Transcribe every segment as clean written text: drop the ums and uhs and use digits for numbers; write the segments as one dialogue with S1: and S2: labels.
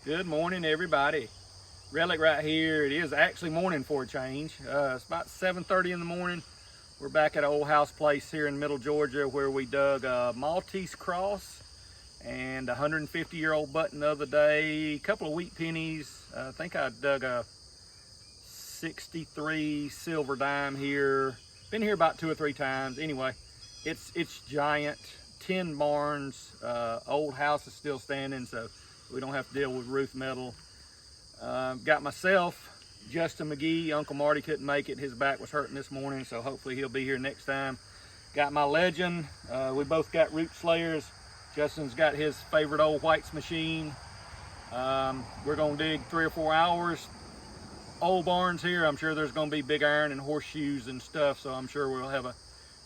S1: Good morning, everybody. Relic right here. It is actually morning for a change. It's about 7:30 in the morning. We're back at an old house place here in Middle Georgia where we dug a Maltese cross and a 150-year-old button the other day, a couple of wheat pennies. I think I dug a 63 silver dime here. Been here about 2 or 3 times. Anyway, it's giant. 10 barns. Old house is still standing, so we don't have to deal with roof metal. Got myself, Justin McGee. Uncle Marty couldn't make it. His back was hurting this morning, so hopefully he'll be here next time. Got my legend. We both got root slayers. Justin's got his favorite old White's machine. We're gonna dig 3 or 4 hours. Old barns here. I'm sure there's gonna be big iron and horseshoes and stuff, so I'm sure we'll have a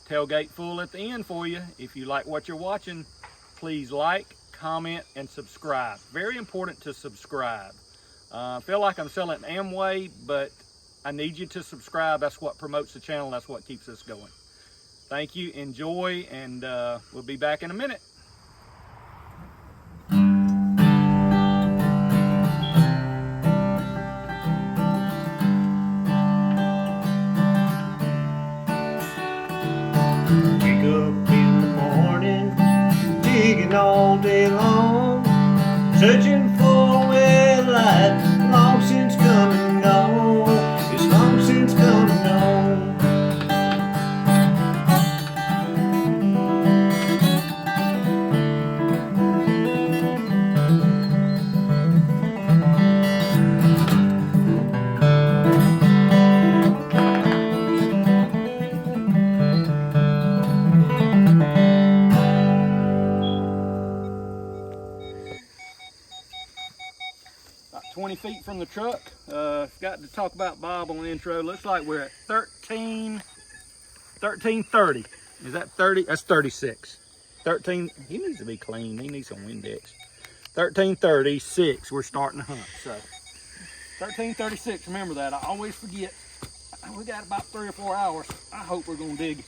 S1: tailgate full at the end for you. If you like what you're watching, please like, comment, and subscribe. Very important to subscribe. I feel like I'm selling Amway, but I need you to subscribe. That's what promotes the channel. That's what keeps us going. Thank you. Enjoy, and we'll be back in a minute.
S2: Wake up in the morning, digging all day long, searching for a well light, long since come and gone. It's long since come and gone.
S1: About 20 feet from the truck. Got to talk about Bob on the intro. Looks like we're at 1330. Is that 30? That's 36. 13. He needs to be clean. He needs some Windex. 1336. We're starting to hunt. So 1336. Remember that. I always forget. We got about 3 or 4 hours. I hope we're gonna dig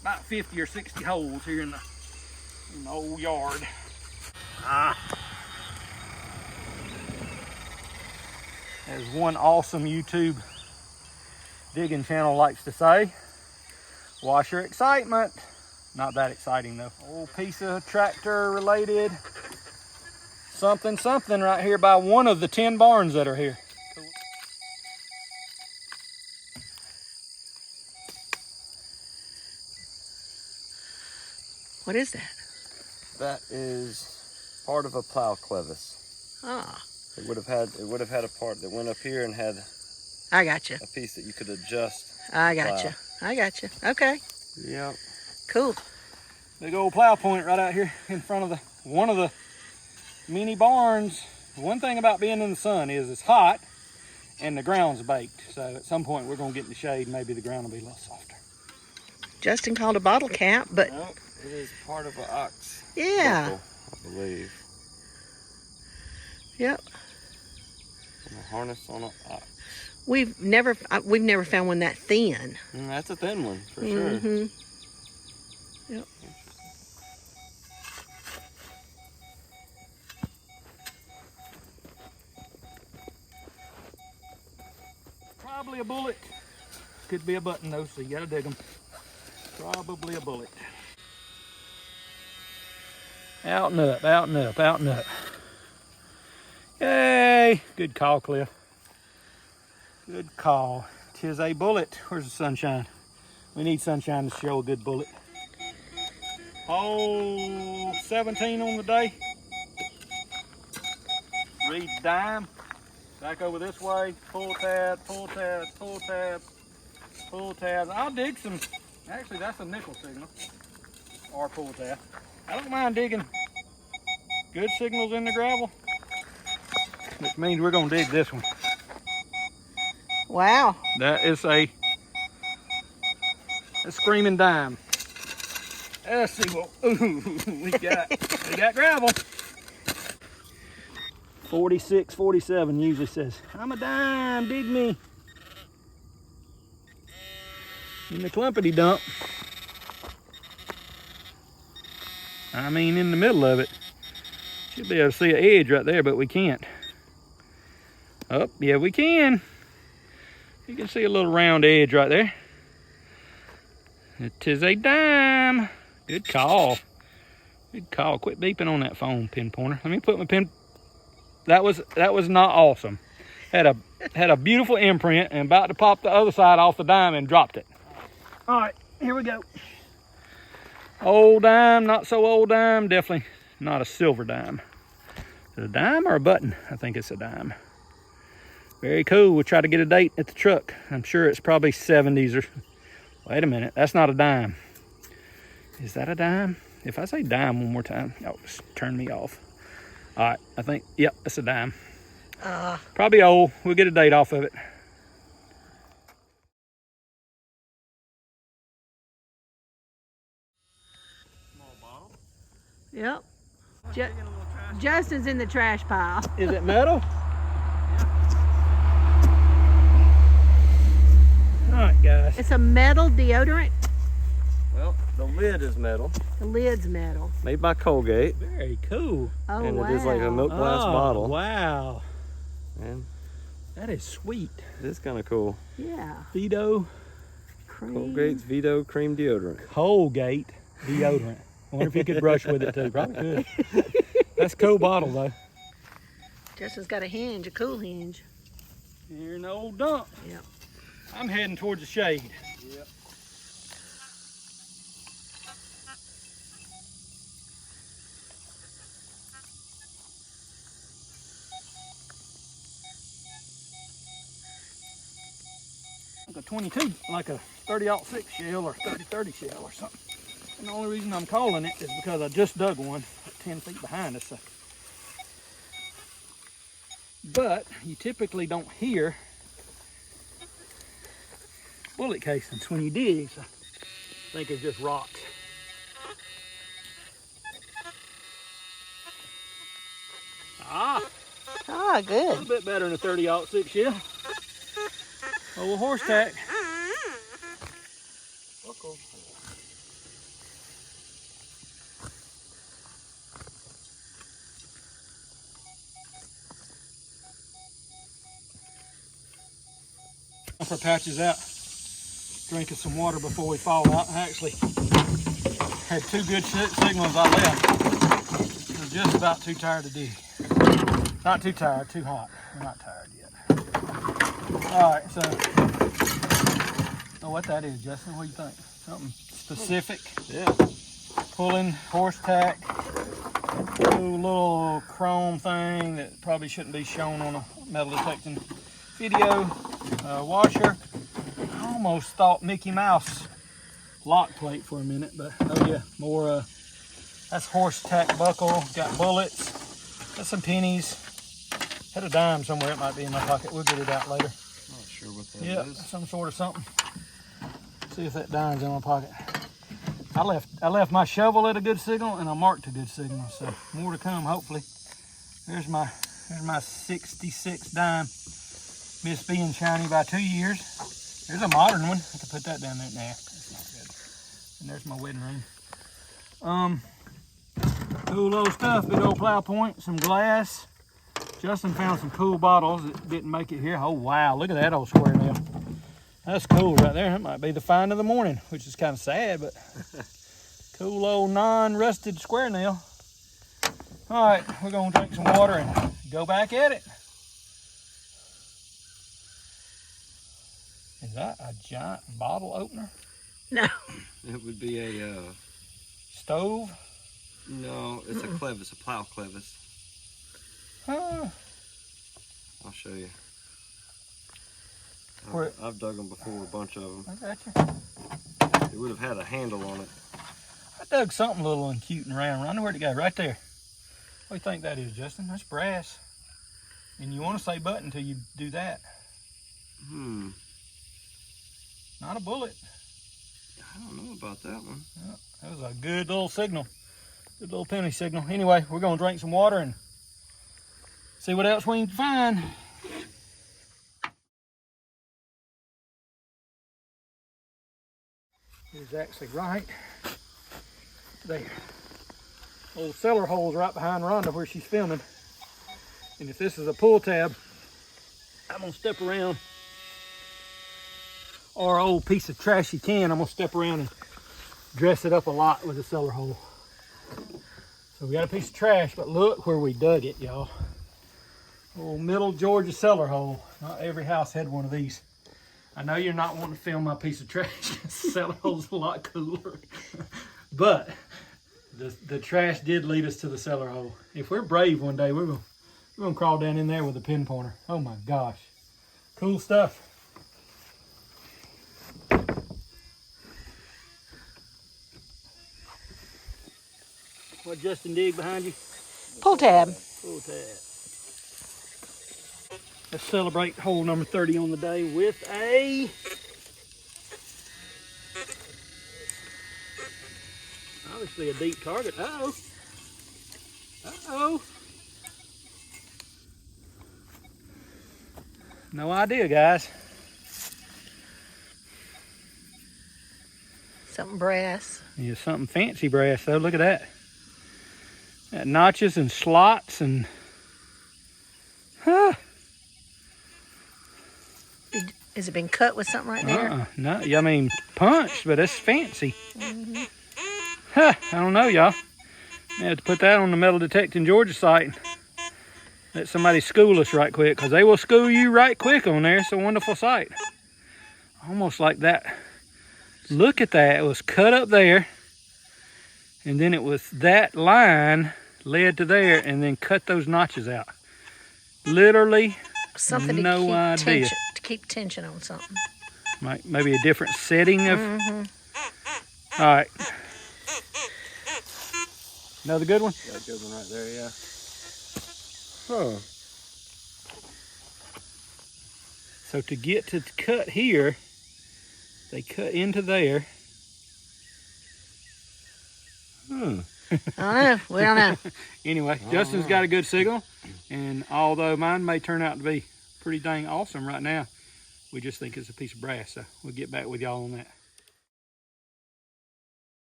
S1: about 50 or 60 holes here in the old yard. As one awesome YouTube digging channel likes to say, wash your excitement. Not that exciting though. Old piece of tractor related something right here by one of the 10 barns that are here.
S3: What is that?
S4: That is part of a plow clevis.
S3: Ah,
S4: It would have had a part that went up here and had
S3: I got you.
S4: a piece that you could adjust.
S3: I got you. I got you. Okay,
S4: Yep.
S3: cool.
S1: Big old plow point right out here in front of one of the mini barns. One thing about being in the sun is it's hot and the ground's baked. So at some point we're gonna get in the shade. Maybe the ground will be a little softer.
S3: Justin called a bottle cap, but
S4: Nope. It is part of an ox.
S3: yeah.
S4: Buckle, I believe.
S3: Yep.
S4: And a harness on an ox.
S3: We've never found one that thin.
S4: That's a thin one for sure.
S3: Mm-hmm. Yep.
S1: Probably a bullet. Could be a button though, so you gotta dig them. Probably a bullet. Out and up, out and up, out and up. Yay! Good call, Cliff. Good call. 'Tis a bullet. Where's the sunshine? We need sunshine to show a good bullet. Oh, 17 on the day. Read dime. Back over this way. Pull tab, pull tab, pull tab, pull tab. I'll dig some. Actually, that's a nickel signal. Or pull tab. I don't mind digging good signals in the gravel. Which means we're gonna dig this one.
S3: Wow.
S1: That is a screaming dime. Let's see what we got gravel. 46, 47 usually says, I'm a dime, dig me. In the clumpity dump. I mean in the middle of it. Should be able to see an edge right there, but we can't. Oh, yeah, we can. You can see a little round edge right there. It is a dime. Good call. Good call. Quit beeping on that phone, pin pointer. Let me put my pin. That was not awesome. Had a beautiful imprint and about to pop the other side off the dime and dropped it. All right, here we go. Old dime, not so old dime. Definitely not a silver dime. Is it a dime or a button? I think it's a dime. Very cool. We'll try to get a date at the truck. I'm sure it's probably 70s or... Wait a minute, that's not a dime. Is that a dime? If I say dime one more time, y'all just turn me off. All right, I think, yep, it's a dime. Probably old. We'll get a date off of it.
S3: Yep. Justin's in the trash pile.
S1: Is it metal? All right, guys.
S3: It's a metal deodorant.
S4: Well, the lid is metal.
S3: The lid's metal.
S4: Made by Colgate.
S1: Very cool.
S3: Oh,
S4: And
S3: wow.
S4: it is like a milk glass bottle.
S1: Wow.
S4: And
S1: That is sweet.
S4: it is kind of cool.
S3: Yeah.
S1: Vito
S3: Cream.
S4: Colgate's Vito Cream Deodorant.
S1: Colgate deodorant. I wonder if you could brush with it too. Probably could. That's a cool bottle though.
S3: Justin's got a hinge, a cool hinge.
S1: Here in the old dump.
S3: Yep.
S1: I'm heading towards the shade.
S4: Yep.
S1: Like a 22, like a 30-06 shell or 30-30 shell or something. And the only reason I'm calling it is because I just dug one 10 feet behind us. So. But you typically don't hear bullet casings when you dig. So I think it's just rocks. Ah,
S3: Ah,
S1: a
S3: good.
S1: little bit better than a 30-06 shell. Old horse tack. Bumper patches out. Drinking some water before we fall out. I actually had two good signals I left. I'm just about too tired to dig. Not too tired, too hot. We're not tired yet. All right, so, know what that is, Justin? What do you think? Something specific?
S4: Yeah.
S1: Pulling horse tack. Little chrome thing that probably shouldn't be shown on a metal detecting video. Washer. I almost thought Mickey Mouse lock plate for a minute, but oh yeah, more that's horse tack buckle. Got bullets. Got some pennies. Had a dime somewhere. It might be in my pocket. We'll get it out later.
S4: Not sure what that
S1: Yeah,
S4: is.
S1: some sort of something. See if that dime's in my pocket. I left my shovel at a good signal and I marked a good signal, so more to come hopefully. There's my 66 dime. Missed being shiny by 2 years. There's a modern one. I could put that down there. Nah, that's not good. And there's my wedding ring. Cool little stuff. Big old plow point, some glass. Justin found some cool bottles that didn't make it here. Oh wow, look at that old square nail. That's cool right there. That might be the find of the morning, which is kind of sad, but cool old non-rusted square nail. All right, we're gonna drink some water and go back at it. Is that a giant bottle opener?
S3: No.
S4: It would be a,
S1: Stove?
S4: no, it's a clevis, a plow clevis.
S1: Huh.
S4: I'll show you.
S1: Where-
S4: I've dug them before, a bunch of them.
S1: I got you.
S4: It would have had a handle on it.
S1: I dug something little and cute and round. I know where'd it go, right there. What do you think that is, Justin? That's brass. And you want to say button until you do that. Not a bullet.
S4: I don't know about that one.
S1: Yeah, that was a good little signal. Good little penny signal. Anyway, we're gonna drink some water and see what else we can find. It is actually right there. Old cellar hole's right behind Rhonda where she's filming. And if this is a pull tab, I'm gonna step around, or an old piece of trashy can, I'm gonna step around and dress it up a lot with a cellar hole. So we got a piece of trash, but look where we dug it, y'all. Old Middle Georgia cellar hole. Not every house had one of these. I know you're not wanting to film my piece of trash. Cellar hole's a lot cooler. But the trash did lead us to the cellar hole. If we're brave one day, we're gonna crawl down in there with a pin pointer. Oh my gosh. Cool stuff. What Justin dig behind you?
S3: Pull tab.
S1: Pull tab. Let's celebrate hole number 30 on the day with a obviously a deep target. Uh-oh. Uh-oh. No idea, guys.
S3: Something brass.
S1: Yeah, something fancy brass though. Look at that. Got notches and slots and
S3: Has it been cut with something right there?
S1: No, I mean punched, but it's fancy. I don't know, y'all. I have to put that on the Metal Detecting Georgia site. Let somebody school us right quick, because they will school you right quick on there. It's a wonderful site. Almost like that. Look at that. It was cut up there, and then it was that line led to there, and then cut those notches out. Literally,
S3: Something
S1: no idea.
S3: To keep tension on something.
S1: Maybe a different setting of. All right. Another good one?
S4: Got a good one right there, yeah. Huh.
S1: So to get to cut here, they cut into there.
S3: I don't know. We don't know.
S1: Anyway, Justin's got a good signal, and although mine may turn out to be pretty dang awesome right now, we just think it's a piece of brass, so we'll get back with y'all on that.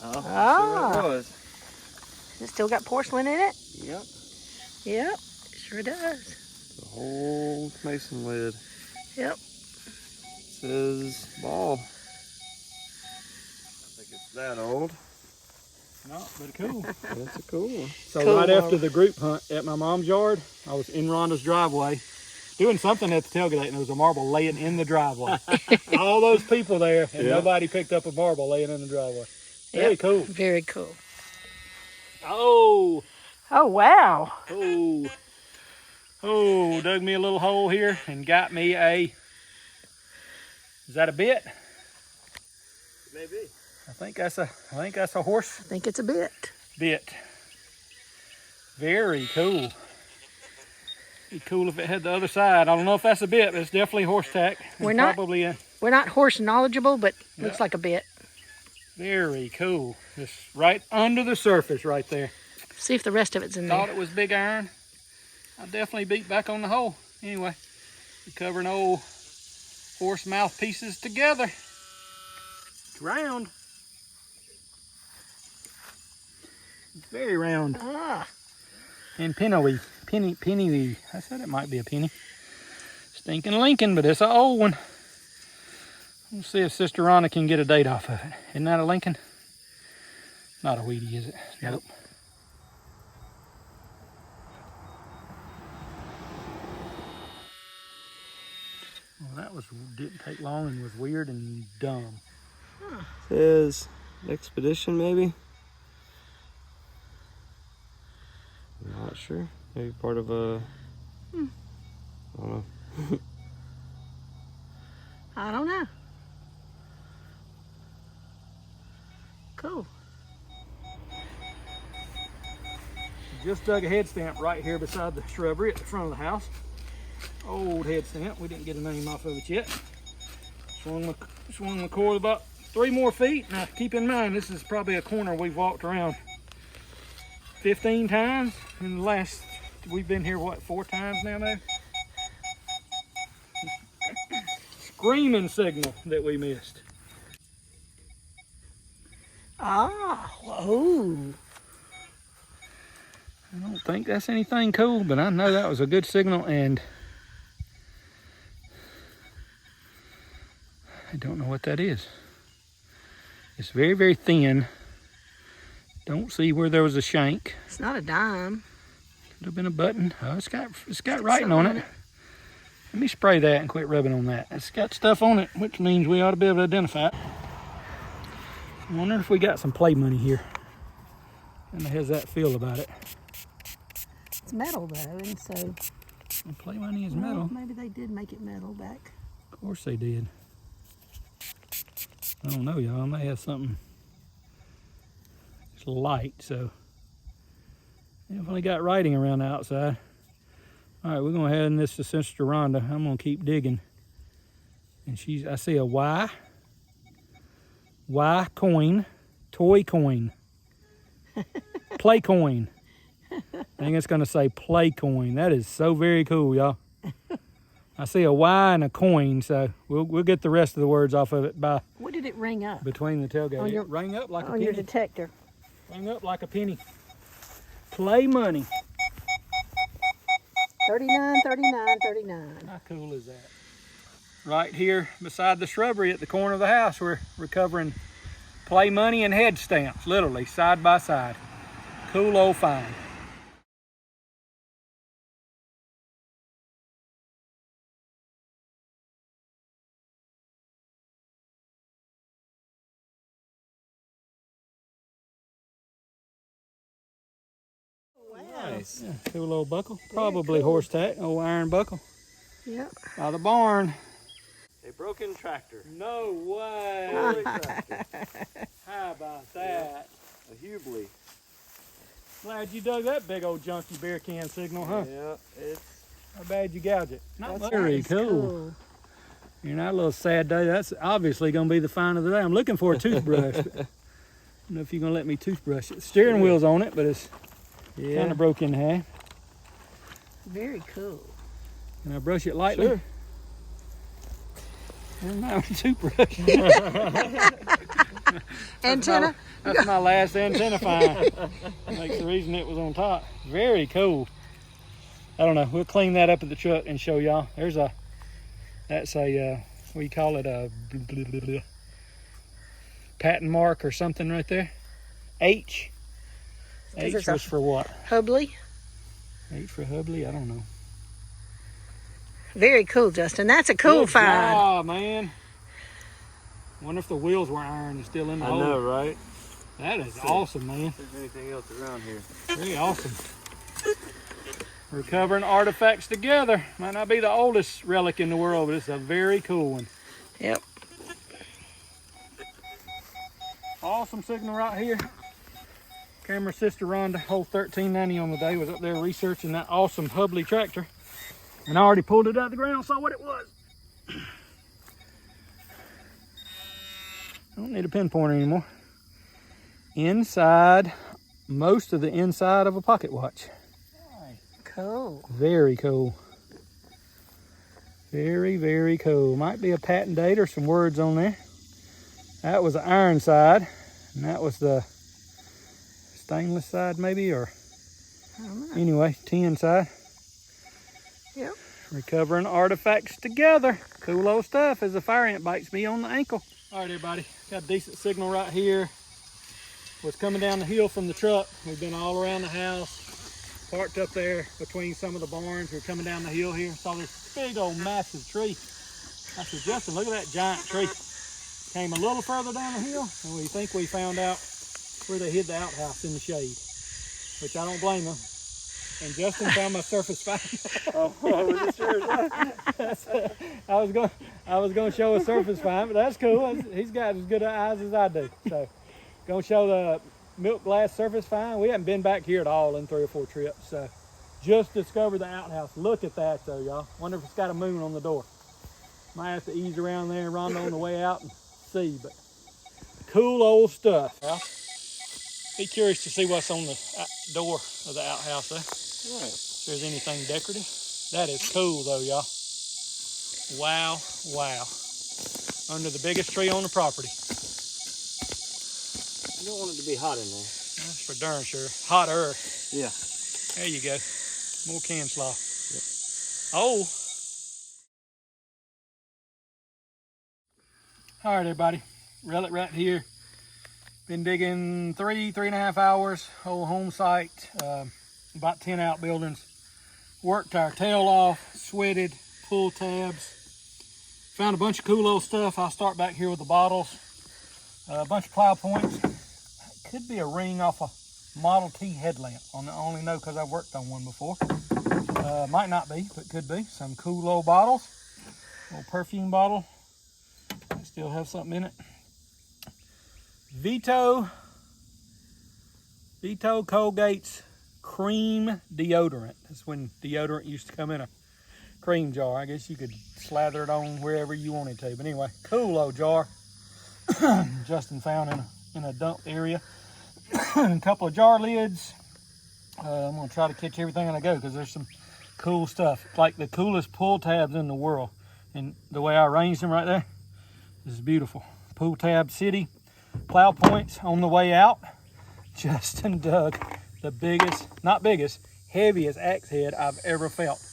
S4: Sure it was.
S3: It still got porcelain in it?
S4: Yep.
S3: Yep, it sure does.
S4: The whole mason lid.
S3: Yep.
S4: Says ball. I think it's that old.
S1: No, but cool.
S4: That's a cool one.
S1: So
S3: Cool.
S1: right after the group hunt at my mom's yard, I was in Rhonda's driveway doing something at the tailgate, and there was a marble laying in the driveway. All those people there, and nobody picked up a marble laying in the driveway. Very cool.
S3: Very cool.
S1: Oh,
S3: Oh, wow.
S1: oh, dug me a little hole here and got me a, is that a bit?
S4: Maybe.
S1: I think that's a horse
S3: I think it's a bit.
S1: bit. Very cool. Be cool if it had the other side. I don't know if that's a bit, but it's definitely horse tack.
S3: We're not-
S1: Probably a,
S3: We're not horse knowledgeable, but looks like a bit.
S1: very cool. Just right under the surface right there.
S3: See if the rest of it's in
S1: Thought
S3: there.
S1: it was big iron. I definitely beat back on the hole. Anyway, we're covering old horse mouthpieces together. It's round. It's very round.
S3: Ah,
S1: And penny. I said it might be a penny. Stinking Lincoln, but it's an old one. We'll see if Sister Rhonda can get a date off of it. Isn't that a Lincoln? Not a Wheatie, is it? Nope. Well, that didn't take long and was weird and dumb.
S4: Says expedition, maybe. I'm not sure. Maybe part of a. I don't know.
S3: I don't know. Cool.
S1: just dug a head stamp right here beside the shrubbery at the front of the house. Old head stamp. We didn't get a name off of it yet. Swung the cord about 3 more feet. Now keep in mind, this is probably a corner we've walked around 15 times in the last, we've been here what, 4 times now maybe? Screaming signal that we missed.
S3: Ah, oh.
S1: I don't think that's anything cool, but I know that was a good signal, and I don't know what that is. It's very, very thin. Don't see where there was a shank.
S3: It's not a dime.
S1: Could have been a button. Oh, it's got writing on it. Let me spray that and quit rubbing on that. It's got stuff on it, which means we ought to be able to identify it. I wonder if we got some play money here. And how's that feel about it?
S3: It's metal though, and so.
S1: And play money is metal.
S3: Maybe they did make it metal back.
S1: Of course they did. I don't know, y'all. I may have something. It's light, so definitely got writing around the outside. All right, we're gonna head in this to Sister Rhonda. I'm gonna keep digging, and I see a Y coin, toy coin, play coin. I think it's gonna say play coin. That is so very cool, y'all. I see a Y and a coin, so we'll get the rest of the words off of it by.
S3: What did it ring up?
S1: Between the tailgate.
S3: It
S1: rang up like a
S3: on
S1: penny.
S3: your detector.
S1: Rang up like a penny. Play money.
S3: 39, 39, 39.
S1: How cool is that? Right here beside the shrubbery at the corner of the house, we're recovering play money and head stamps, literally side by side. Cool old find.
S4: Nice.
S1: Yeah, cool old buckle. Probably horse tack, old iron buckle.
S3: Yep.
S1: By the barn.
S4: A broken tractor.
S1: No way.
S4: Holy tractor.
S1: How about that?
S4: A Hubly.
S1: Glad you dug that big old junky beer can signal, huh?
S4: Yeah, it's.
S1: How bad you gouge it? Not
S3: That's
S1: very
S3: nice.
S1: cool. You know, a little sad day. That's obviously going to be the find of the day. I'm looking for a toothbrush. But I don't know if you're going to let me toothbrush it. The steering wheel's on it, but it's kind of broke in half.
S3: Very cool.
S1: Can I brush it lightly?
S4: Sure.
S1: Never mind a toothbrush.
S3: Antenna.
S1: That's my last antenna find. Makes the reason it was on top. Very cool. I don't know. We'll clean that up at the truck and show y'all. That's a, what do you call it? A patent mark or something right there. H. H was for what?
S3: Hubley.
S1: H for Hubley? I don't know.
S3: Very cool, Justin. That's a cool
S1: Good
S3: find.
S1: job, man. Wonder if the wheels were iron and still in the
S4: I
S1: hole.
S4: know, right?
S1: That is awesome, man.
S4: If there's anything else around here.
S1: Very awesome. Recovering artifacts together. Might not be the oldest relic in the world, but it's a very cool one.
S3: Yep.
S1: Awesome signal right here. Camera Sister Rhonda, hole 1390 on the day, was up there researching that awesome Hubley tractor. And I already pulled it out of the ground, saw what it was. I don't need a pinpointer anymore. Inside, most of the inside of a pocket watch.
S3: Cool.
S1: Very cool. Very, very cool. Might be a patent date or some words on there. That was the iron side, and that was the stainless side maybe, or
S3: I don't know.
S1: anyway, tin side.
S3: Yep.
S1: Recovering artifacts together. Cool old stuff as the fire ant bites me on the ankle. All right, everybody, got a decent signal right here. Was coming down the hill from the truck. We've been all around the house, parked up there between some of the barns. We're coming down the hill here, saw this big old massive tree. I said, Justin, look at that giant tree. Came a little further down the hill, and we think we found out where they hid the outhouse in the shade, which I don't blame them. And Justin found my surface find.
S4: Oh, was it sure?
S1: I was gonna show a surface find, but that's cool. He's got as good eyes as I do. So, gonna show milk glass surface fine. We haven't been back here at all in 3 or 4 trips. So just discovered the outhouse. Look at that though, y'all. Wonder if it's got a moon on the door. Might have to ease around there and Rhonda on the way out and see, but cool old stuff. Be curious to see what's on the door of the outhouse there.
S4: Right.
S1: If there's anything decorative. That is cool though, y'all. Wow, wow. Under the biggest tree on the property.
S4: You don't want it to be hot in there.
S1: That's for darn sure. Hotter.
S4: Yeah.
S1: There you go. More can slaw.
S4: Yep.
S1: Oh. All right, everybody. Relic right here. Been digging 3.5 hours. Whole home site. About 10 outbuildings. Worked our tail off. Sweated. Pull tabs. Found a bunch of cool old stuff. I'll start back here with the bottles. A bunch of plow points. Could be a ring off a Model T headlamp. I only know because I've worked on one before. Might not be, but could be. Some cool old bottles. Little perfume bottle. Still have something in it. Vito Colgate's cream deodorant. That's when deodorant used to come in a cream jar. I guess you could slather it on wherever you wanted to. But anyway, cool old jar. Justin found in a dump area. A couple of jar lids. I'm gonna try to catch everything as I go because there's some cool stuff. Like the coolest pull tabs in the world. And the way I arranged them right there, this is beautiful. Pull tab city. Plow points on the way out. Justin dug the biggest, not biggest, heaviest axe head I've ever felt.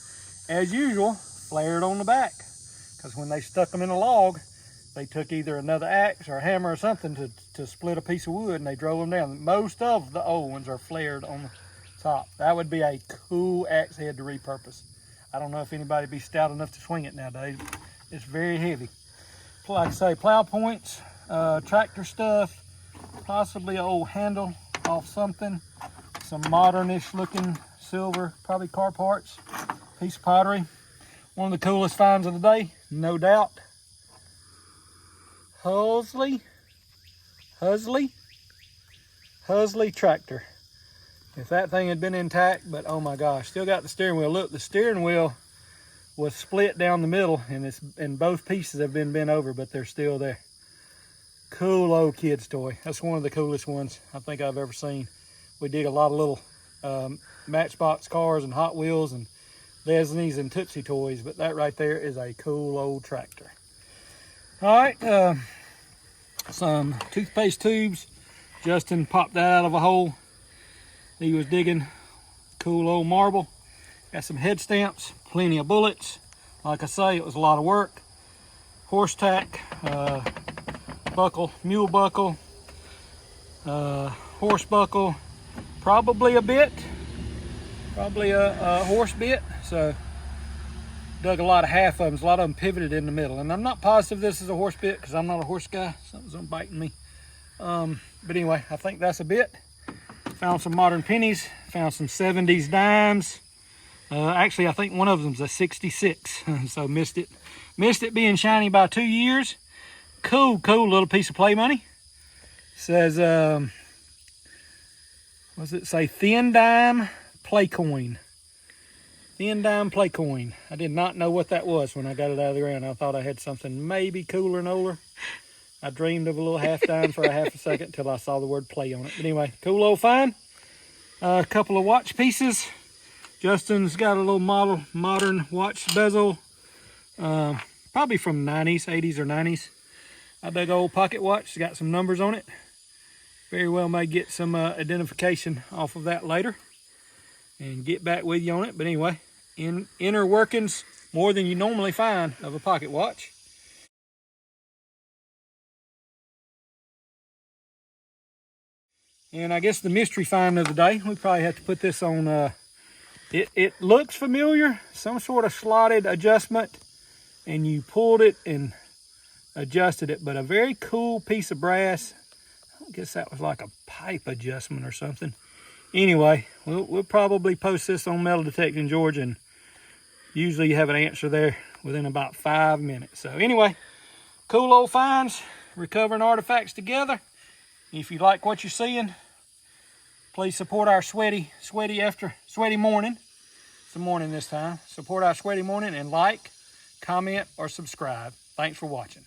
S1: As usual, flared on the back. Because when they stuck them in a log, they took either another axe or a hammer or something to split a piece of wood and they drove them down. Most of the old ones are flared on the top. That would be a cool axe head to repurpose. I don't know if anybody would be stout enough to swing it nowadays. It's very heavy. Like I say, plow points, tractor stuff, possibly an old handle off something, some modernish looking silver, probably car parts, piece of pottery. One of the coolest finds of the day, no doubt. Husley tractor. If that thing had been intact, but oh my gosh, still got the steering wheel. Look, the steering wheel was split down the middle and both pieces have been bent over, but they're still there. Cool old kid's toy. That's one of the coolest ones I think I've ever seen. We dig a lot of little Matchbox cars and Hot Wheels and Disney's and Tootsie toys, but that right there is a cool old tractor. All right, some toothpaste tubes. Justin popped that out of a hole. He was digging. Cool old marble. Got some head stamps, plenty of bullets. Like I say, it was a lot of work. Horse tack, buckle, mule buckle, horse buckle, probably a bit, probably a horse bit. So dug a lot of half of them. A lot of them pivoted in the middle. And I'm not positive this is a horse bit because I'm not a horse guy. Something's biting me. But anyway, I think that's a bit. Found some modern pennies. Found some 70s dimes. Actually, I think one of them's a 66. So missed it. Missed it being shiny by 2 years. Cool little piece of play money. Says, what's it say? Thin dime play coin. Thin dime play coin. I did not know what that was when I got it out of the ground. I thought I had something maybe cooler and older. I dreamed of a little half dime for a half a second until I saw the word play on it. But anyway, cool old find. A couple of watch pieces. Justin's got a little modern watch bezel. Probably from 90s, 80s or 90s. A big old pocket watch. It's got some numbers on it. Very well may get some identification off of that later. And get back with you on it. But anyway, inner workings, more than you normally find of a pocket watch. And I guess the mystery find of the day, we probably have to put this on, it looks familiar, some sort of slotted adjustment, and you pulled it and adjusted it, but a very cool piece of brass. I guess that was like a pipe adjustment or something. Anyway, we'll probably post this on Metal Detecting Georgia, and usually you have an answer there within about 5 minutes. So anyway, cool old finds, recovering artifacts together. If you like what you're seeing,
S5: Please support our sweaty morning. It's the morning this time. Support our sweaty morning and like, comment, or subscribe. Thanks for watching.